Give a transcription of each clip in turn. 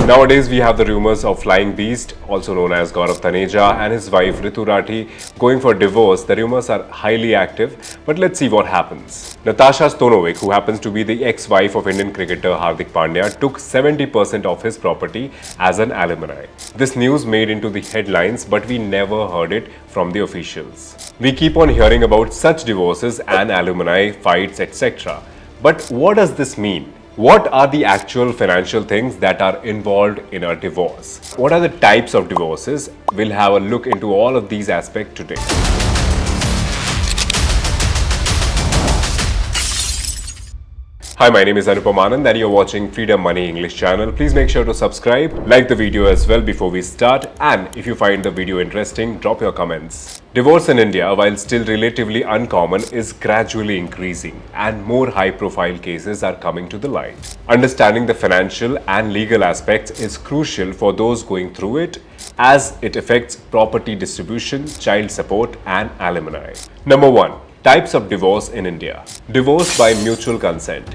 Nowadays, we have the rumors of Flying Beast, also known as Gaurav Taneja, and his wife Ritu Rathi going for divorce. The rumors are highly active, but let's see what happens. Natasha Stonovic, who happens to be the ex-wife of Indian cricketer Hardik Pandya, took 70% of his property as an alimony. This news made into the headlines, but we never heard it from the officials. We keep on hearing about such divorces and alimony fights, etc. But what does this mean? What are the actual financial things that are involved in a divorce? What are the types of divorces? We'll have a look into all of these aspects today. Hi, my name is Anupam Anand and you're watching Freedom Money English channel. Please make sure to subscribe, like the video as well before we start, and if you find the video interesting, drop your comments. Divorce in India, while still relatively uncommon, is gradually increasing and more high-profile cases are coming to the light. Understanding the financial and legal aspects is crucial for those going through it, as it affects property distribution, child support and alimony. Number 1. Types of divorce in India. Divorce by mutual consent.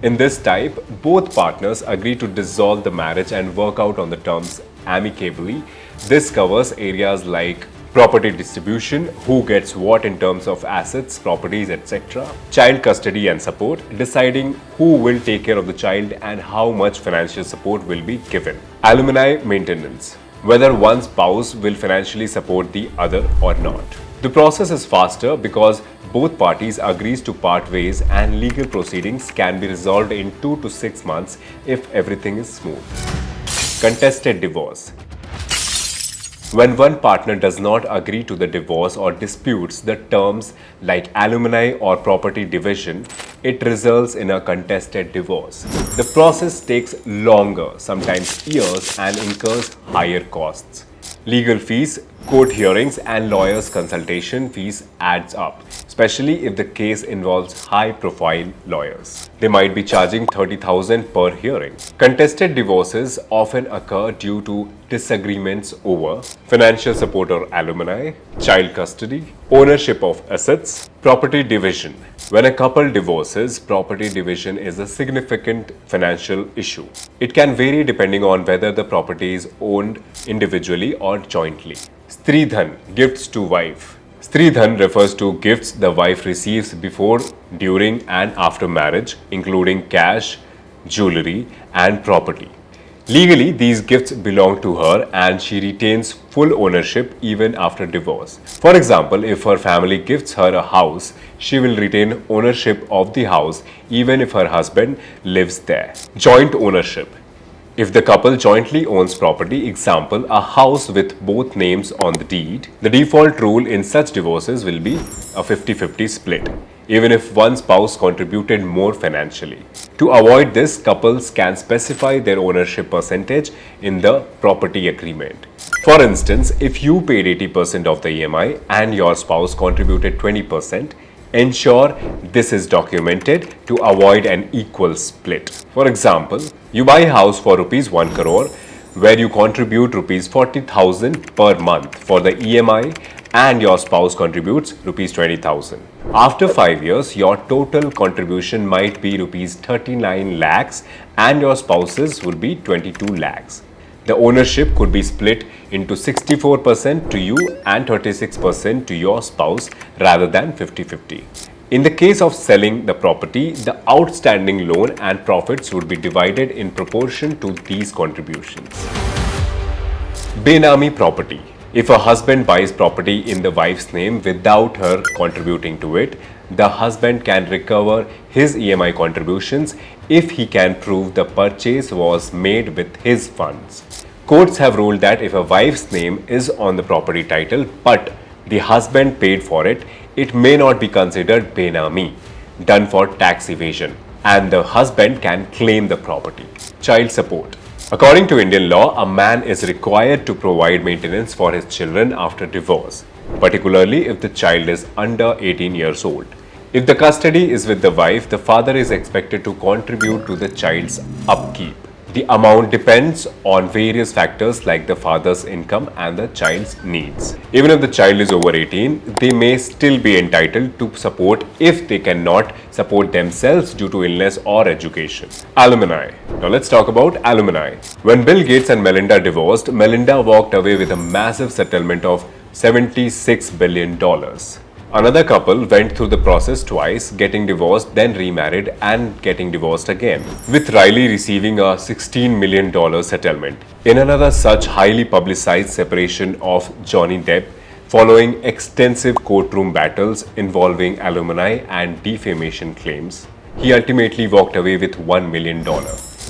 In this type, both partners agree to dissolve the marriage and work out on the terms amicably. This covers areas like property distribution, who gets what in terms of assets, properties, etc. Child custody and support, deciding who will take care of the child and how much financial support will be given. Alimony maintenance, whether one spouse will financially support the other or not. The process is faster because both parties agrees to part ways and legal proceedings can be resolved in 2 to 6 months if everything is smooth. Contested divorce. When one partner does not agree to the divorce or disputes the terms like alimony or property division, it results in a contested divorce. The process takes longer, sometimes years, and incurs higher costs. Legal fees, court hearings and lawyers' consultation fees adds up, especially if the case involves high-profile lawyers. They might be charging 30,000 per hearing. Contested divorces often occur due to disagreements over financial support or alimony, child custody, ownership of assets, property division. When a couple divorces, property division is a significant financial issue. It can vary depending on whether the property is owned individually or jointly. Stridhan, gifts to wife. Stridhan refers to gifts the wife receives before, during and after marriage, including cash, jewelry and property. Legally, these gifts belong to her and she retains full ownership even after divorce. For example, if her family gifts her a house, she will retain ownership of the house even if her husband lives there. Joint ownership. If the couple jointly owns property, example, a house with both names on the deed, the default rule in such divorces will be a 50-50 split, even if one spouse contributed more financially. To avoid this, couples can specify their ownership percentage in the property agreement. For instance, if you paid 80% of the EMI and your spouse contributed 20%, ensure this is documented to avoid an equal split. For example, you buy a house for rupees 1 crore where you contribute rupees 40,000 per month for the EMI and your spouse contributes rupees 20,000. After 5 years, your total contribution might be rupees 39 lakhs and your spouse's will be 22 lakhs. The ownership could be split into 64% to you and 36% to your spouse rather than 50-50. In the case of selling the property, the outstanding loan and profits would be divided in proportion to these contributions. Benami property. If a husband buys property in the wife's name without her contributing to it, the husband can recover his EMI contributions if he can prove the purchase was made with his funds. Courts have ruled that if a wife's name is on the property title but the husband paid for it, it may not be considered benami, done for tax evasion, and the husband can claim the property. Child support. According to Indian law, a man is required to provide maintenance for his children after divorce, particularly if the child is under 18 years old. If the custody is with the wife, the father is expected to contribute to the child's upkeep. The amount depends on various factors like the father's income and the child's needs. Even if the child is over 18, they may still be entitled to support if they cannot support themselves due to illness or education. Alimony. Now let's talk about alimony. When Bill Gates and Melinda divorced, Melinda walked away with a massive settlement of $76 billion. Another couple went through the process twice, getting divorced, then remarried and getting divorced again, with Riley receiving a $16 million settlement. In another such highly publicized separation of Johnny Depp, following extensive courtroom battles involving alimony and defamation claims, he ultimately walked away with $1 million.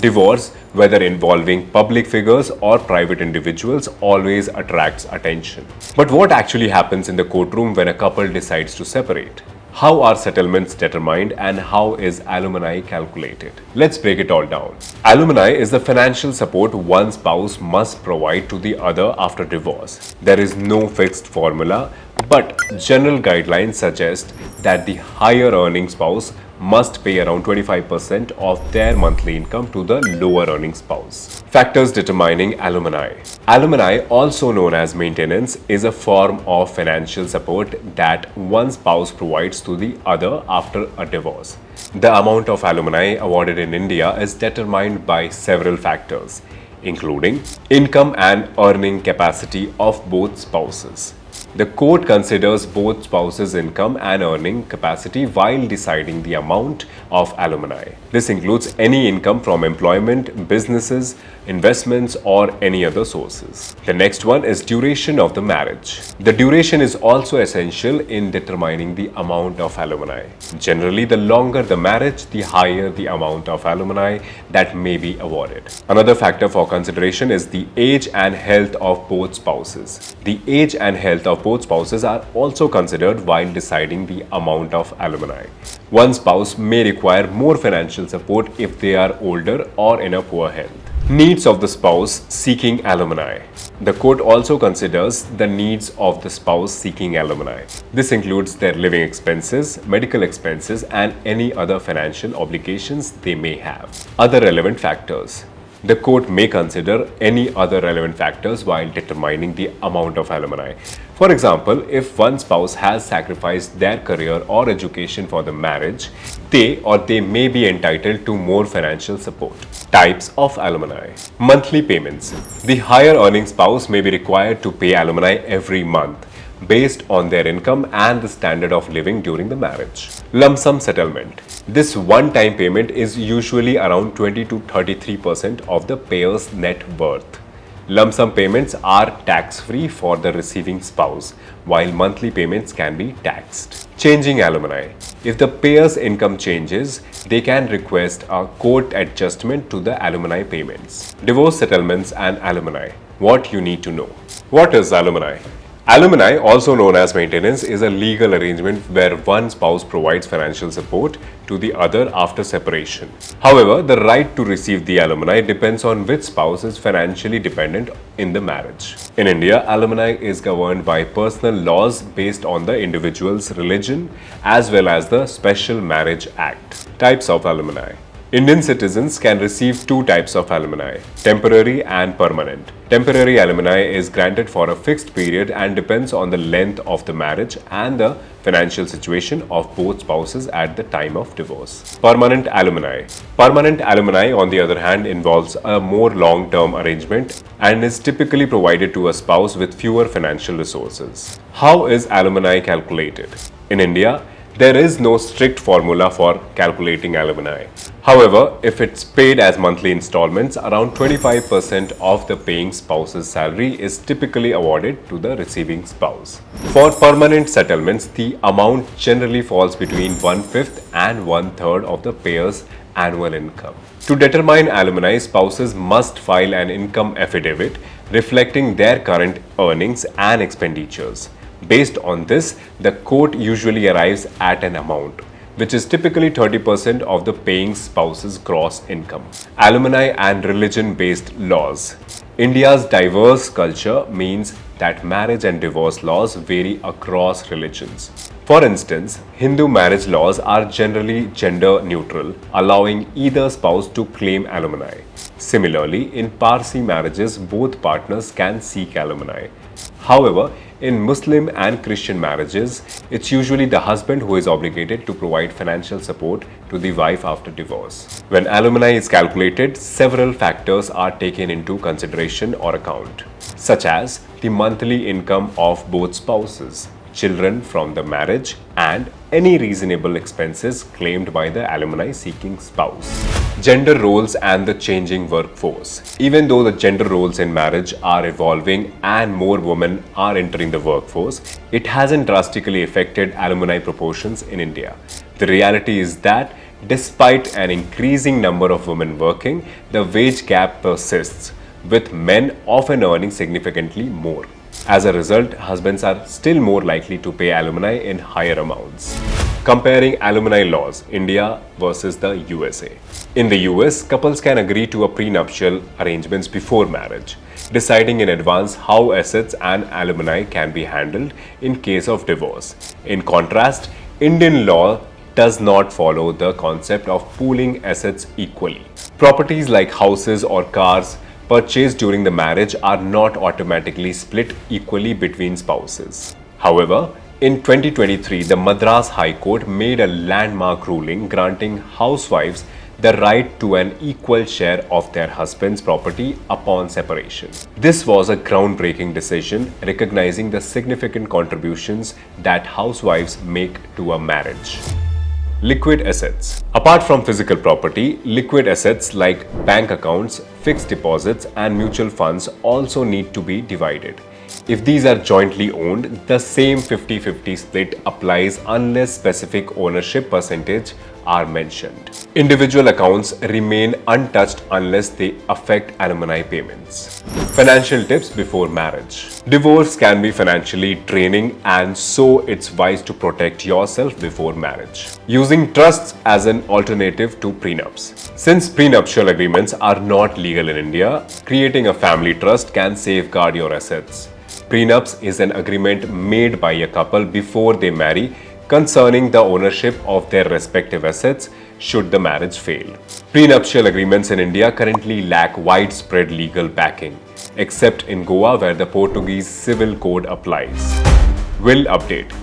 Divorce, whether involving public figures or private individuals, always attracts attention. But what actually happens in the courtroom when a couple decides to separate? How are settlements determined and how is alimony calculated? Let's break it all down. Alimony is the financial support one spouse must provide to the other after divorce. There is no fixed formula, but general guidelines suggest that the higher earning spouse must pay around 25% of their monthly income to the lower earning spouse. Factors determining alimony. Alimony, also known as maintenance, is a form of financial support that one spouse provides to the other after a divorce. The amount of alimony awarded in India is determined by several factors, including income and earning capacity of both spouses. The court considers both spouses' income and earning capacity while deciding the amount of alimony. This includes any income from employment, businesses, investments, or any other sources. The next one is duration of the marriage. The duration is also essential in determining the amount of alimony. Generally, the longer the marriage, the higher the amount of alimony that may be awarded. Another factor for consideration is the age and health of both spouses. The age and health of both spouses are also considered while deciding the amount of alimony. One spouse may require more financial support if they are older or in a poor health. Needs of the spouse seeking alimony. The court also considers the needs of the spouse seeking alimony. This includes their living expenses, medical expenses, and any other financial obligations they may have. Other relevant factors. The court may consider any other relevant factors while determining the amount of alimony. For example, if one spouse has sacrificed their career or education for the marriage, they may be entitled to more financial support. Types of alimony. Monthly payments. The higher earning spouse may be required to pay alimony every month, based on their income and the standard of living during the marriage. Lump sum settlement. This one-time payment is usually around 20 to 33% of the payer's net worth. Lump sum payments are tax-free for the receiving spouse, while monthly payments can be taxed. Changing alimony. If the payer's income changes, they can request a court adjustment to the alimony payments. Divorce settlements and alimony. What you need to know. What is alimony? Alimony, also known as maintenance, is a legal arrangement where one spouse provides financial support to the other after separation. However, the right to receive the alimony depends on which spouse is financially dependent in the marriage. In India, alimony is governed by personal laws based on the individual's religion as well as the Special Marriage Act. Types of alimony. Indian citizens can receive two types of alimony, temporary and permanent. Temporary alimony is granted for a fixed period and depends on the length of the marriage and the financial situation of both spouses at the time of divorce. Permanent alimony. Permanent alimony, on the other hand, involves a more long-term arrangement and is typically provided to a spouse with fewer financial resources. How is alimony calculated? In India, there is no strict formula for calculating alimony. However, if it's paid as monthly installments, around 25% of the paying spouse's salary is typically awarded to the receiving spouse. For permanent settlements, the amount generally falls between 1/5 and 1/3 of the payer's annual income. To determine alimony, spouses must file an income affidavit reflecting their current earnings and expenditures. Based on this, the court usually arrives at an amount, which is typically 30% of the paying spouse's gross income. Alimony and religion-based laws. India's diverse culture means that marriage and divorce laws vary across religions. For instance, Hindu marriage laws are generally gender neutral, allowing either spouse to claim alimony. Similarly, in Parsi marriages, both partners can seek alimony. However, in Muslim and Christian marriages, it's usually the husband who is obligated to provide financial support to the wife after divorce. When alimony is calculated, several factors are taken into consideration or account, such as the monthly income of both spouses, children from the marriage, and any reasonable expenses claimed by the alimony seeking spouse. Gender roles and the changing workforce. Even though the gender roles in marriage are evolving and more women are entering the workforce, it hasn't drastically affected alimony proportions in India. The reality is that despite an increasing number of women working, the wage gap persists, with men often earning significantly more. As a result, husbands are still more likely to pay alimony in higher amounts. Comparing alimony laws, India versus the USA. In the US, couples can agree to a prenuptial arrangements before marriage, deciding in advance how assets and alimony can be handled in case of divorce. In contrast, Indian law does not follow the concept of pooling assets equally. Properties like houses or cars purchased during the marriage are not automatically split equally between spouses. However, in 2023, the Madras High Court made a landmark ruling granting housewives the right to an equal share of their husband's property upon separation. This was a groundbreaking decision recognizing the significant contributions that housewives make to a marriage. Liquid assets. Apart from physical property, liquid assets like bank accounts, fixed deposits, and mutual funds also need to be divided. If these are jointly owned, the same 50-50 split applies unless specific ownership percentage are mentioned. Individual accounts remain untouched unless they affect alimony payments. Financial tips before marriage. Divorce can be financially draining, and so it's wise to protect yourself before marriage. Using trusts as an alternative to prenups. Since prenuptial agreements are not legal in India, creating a family trust can safeguard your assets. Prenups is an agreement made by a couple before they marry concerning the ownership of their respective assets should the marriage fail. Prenuptial agreements in India currently lack widespread legal backing, except in Goa where the Portuguese Civil Code applies. Will update.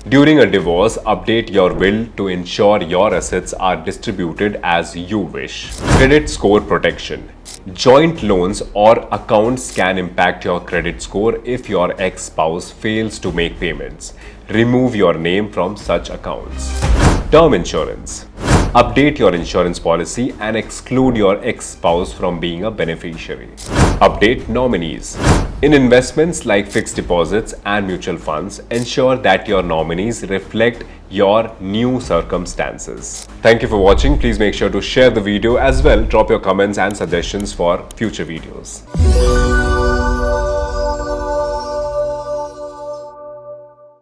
During a divorce, update your will to ensure your assets are distributed as you wish. Credit score protection. Joint loans or accounts can impact your credit score if your ex-spouse fails to make payments. Remove your name from such accounts. Term insurance. Update your insurance policy and exclude your ex-spouse from being a beneficiary. Update nominees. In investments like fixed deposits and mutual funds, ensure that your nominees reflect your new circumstances. Thank you for watching. Please make sure to share the video as well. Drop your comments and suggestions for future videos.